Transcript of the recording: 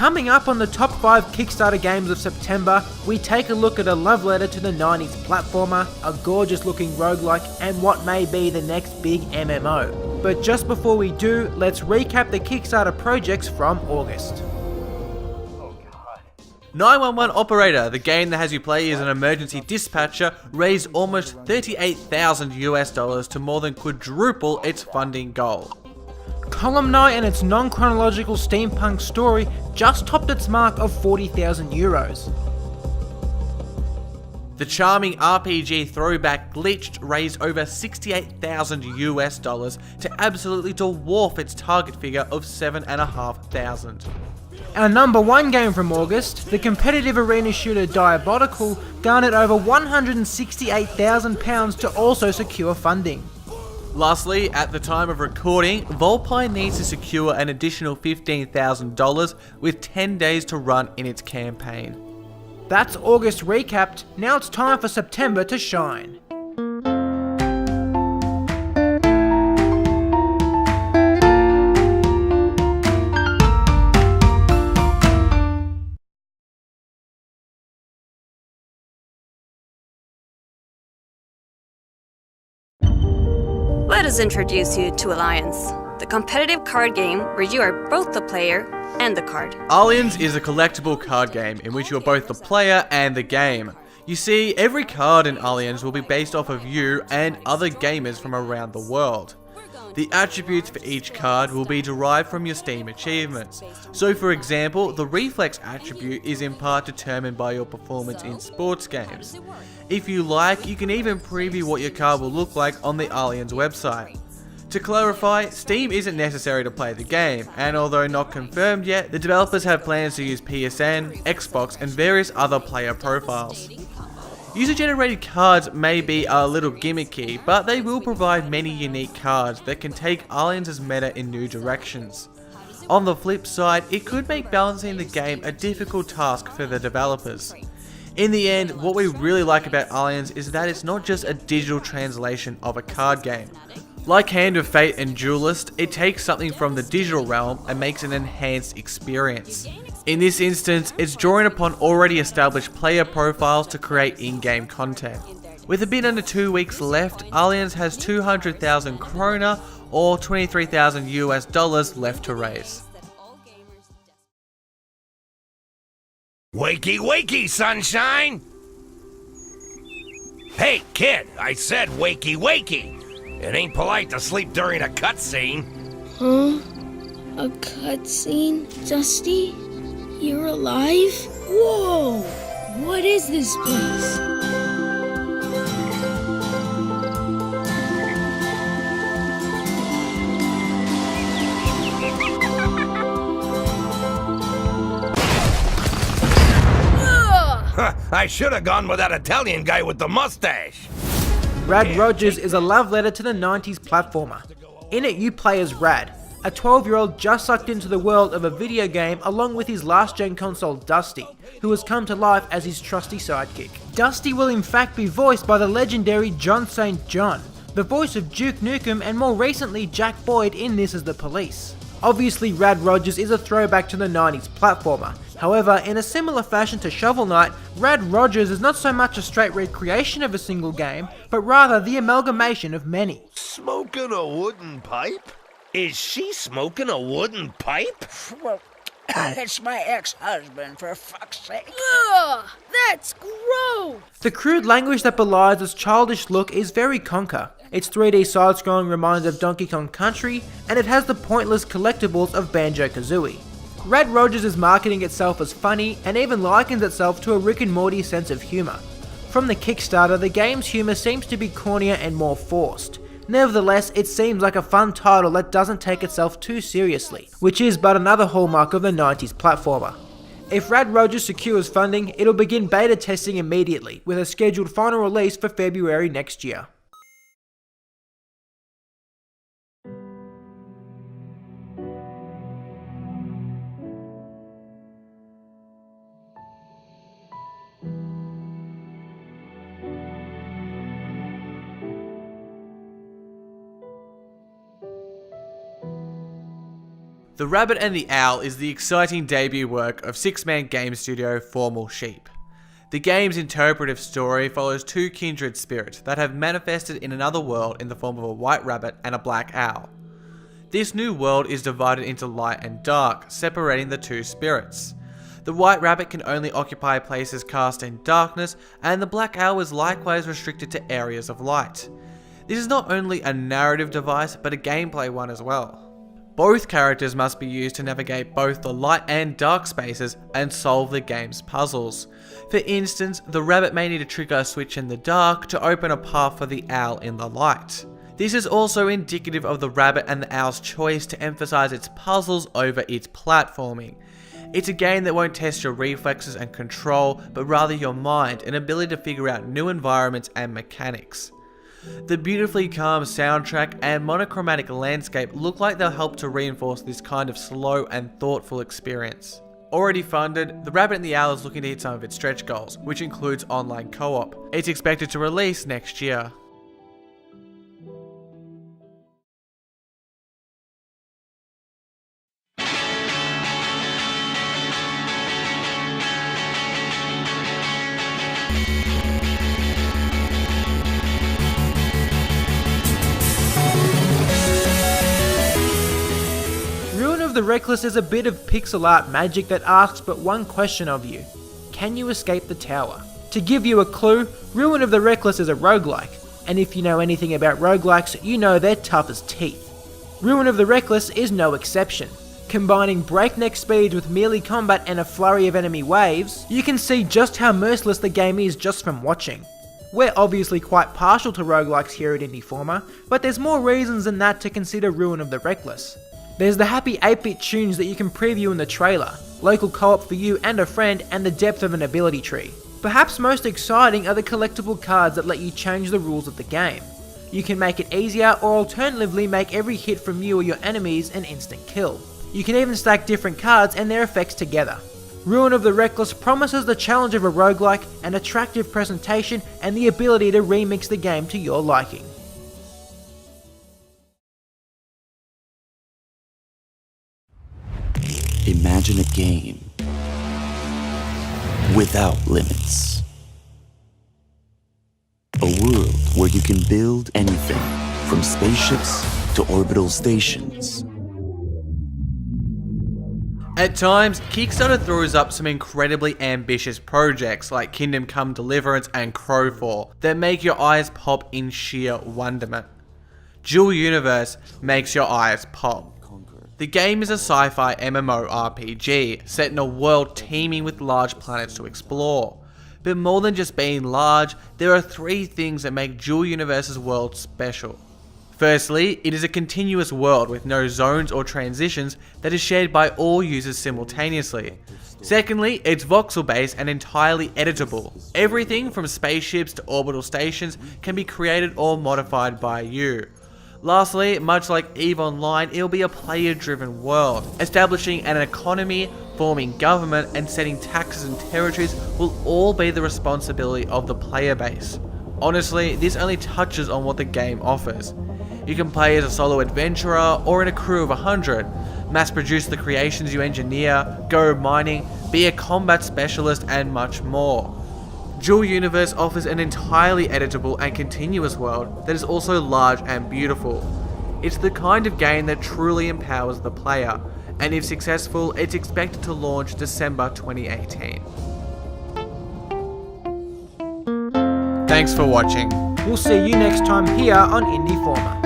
Coming up on the top 5 Kickstarter games of September, we take a look at a love letter to the 90s platformer, a gorgeous looking roguelike, and what may be the next big MMO. But just before we do, let's recap the Kickstarter projects from August. 911 Operator, the game that has you play as an emergency dispatcher, raised almost $38,000 to more than quadruple its funding goal. Columni and its non-chronological steampunk story just topped its mark of €40,000. The charming RPG throwback Glitched raised over $68,000 to absolutely dwarf its target figure of $7,500. Our number 1 game from August, the competitive arena shooter Diabolical, garnered over £168,000 to also secure funding. Lastly, at the time of recording, Volpine needs to secure an additional $15,000 with 10 days to run in its campaign. That's August recapped, now it's time for September to shine. Let us introduce you to Alliance, the competitive card game where you are both the player and the card. Alliance is a collectible card game in which you are both the player and the game. You see, every card in Alliance will be based off of you and other gamers from around the world. The attributes for each card will be derived from your Steam achievements. So for example, the reflex attribute is in part determined by your performance in sports games. If you like, you can even preview what your card will look like on the Alliance website. To clarify, Steam isn't necessary to play the game, and although not confirmed yet, the developers have plans to use PSN, Xbox, and various other player profiles. User-generated cards may be a little gimmicky, but they will provide many unique cards that can take Alliance's meta in new directions. On the flip side, it could make balancing the game a difficult task for the developers. In the end, what we really like about Alliance is that it's not just a digital translation of a card game. Like Hand of Fate and Duelist, it takes something from the digital realm and makes an enhanced experience. In this instance, it's drawing upon already established player profiles to create in-game content. With a bit under 2 weeks left, Alliance has 200,000 krona or $23,000 left to raise. Wakey, wakey, sunshine! Hey, kid, I said wakey, wakey! It ain't polite to sleep during a cutscene. Huh? A cutscene? Dusty? You're alive? Whoa! What is this place? I should have gone with that Italian guy with the mustache. Rad Rogers is a love letter to the 90s platformer. In it you play as Rad, a 12-year-old just sucked into the world of a video game along with his last-gen console Dusty, who has come to life as his trusty sidekick. Dusty will in fact be voiced by the legendary John St. John, the voice of Duke Nukem and more recently Jack Boyd in This Is the Police. Obviously Rad Rogers is a throwback to the 90s platformer. However, in a similar fashion to Shovel Knight, Rad Rogers is not so much a straight recreation of a single game, but rather the amalgamation of many. Smoking a wooden pipe? Is she smoking a wooden pipe? Well, it's my ex-husband, for fuck's sake. Ugh! That's gross! The crude language that belies its childish look is very conker. Its 3D side-scrolling reminds of Donkey Kong Country, and it has the pointless collectibles of Banjo-Kazooie. Rad Rogers is marketing itself as funny, and even likens itself to a Rick and Morty sense of humour. From the Kickstarter, the game's humour seems to be cornier and more forced. Nevertheless, it seems like a fun title that doesn't take itself too seriously, which is but another hallmark of the 90s platformer. If Rad Rogers secures funding, it'll begin beta testing immediately, with a scheduled final release for February next year. The Rabbit and the Owl is the exciting debut work of six-man game studio Formal Sheep. The game's interpretive story follows two kindred spirits that have manifested in another world in the form of a white rabbit and a black owl. This new world is divided into light and dark, separating the two spirits. The white rabbit can only occupy places cast in darkness, and the black owl is likewise restricted to areas of light. This is not only a narrative device, but a gameplay one as well. Both characters must be used to navigate both the light and dark spaces and solve the game's puzzles. For instance, the rabbit may need to trigger a switch in the dark to open a path for the owl in the light. This is also indicative of the rabbit and the owl's choice to emphasize its puzzles over its platforming. It's a game that won't test your reflexes and control, but rather your mind and ability to figure out new environments and mechanics. The beautifully calm soundtrack and monochromatic landscape look like they'll help to reinforce this kind of slow and thoughtful experience. Already funded, The Rabbit and the Owl is looking to hit some of its stretch goals, which includes online co-op. It's expected to release next year. The Reckless is a bit of pixel art magic that asks but one question of you: can you escape the tower? To give you a clue, Ruin of the Reckless is a roguelike, and if you know anything about roguelikes, you know they're tough as teeth. Ruin of the Reckless is no exception. Combining breakneck speeds with melee combat and a flurry of enemy waves, you can see just how merciless the game is just from watching. We're obviously quite partial to roguelikes here at Indieformed, but there's more reasons than that to consider Ruin of the Reckless. There's the happy 8-bit tunes that you can preview in the trailer, local co-op for you and a friend, and the depth of an ability tree. Perhaps most exciting are the collectible cards that let you change the rules of the game. You can make it easier, or alternatively make every hit from you or your enemies an instant kill. You can even stack different cards and their effects together. Ruin of the Reckless promises the challenge of a roguelike, an attractive presentation, and the ability to remix the game to your liking. Imagine a game without limits. A world where you can build anything from spaceships to orbital stations. At times, Kickstarter throws up some incredibly ambitious projects like Kingdom Come Deliverance and Crowfall that make your eyes pop in sheer wonderment. Dual Universe makes your eyes pop. The game is a sci-fi MMORPG set in a world teeming with large planets to explore. But more than just being large, there are three things that make Dual Universe's world special. Firstly, it is a continuous world with no zones or transitions that is shared by all users simultaneously. Secondly, it's voxel based and entirely editable. Everything from spaceships to orbital stations can be created or modified by you. Lastly, much like EVE Online, it'll be a player-driven world. Establishing an economy, forming government, and setting taxes and territories will all be the responsibility of the player base. Honestly, this only touches on what the game offers. You can play as a solo adventurer or in a crew of 100, mass produce the creations you engineer, go mining, be a combat specialist, and much more. Dual Universe offers an entirely editable and continuous world that is also large and beautiful. It's the kind of game that truly empowers the player, and if successful, it's expected to launch December 2018. Thanks for watching. We'll see you next time here on Indieformed.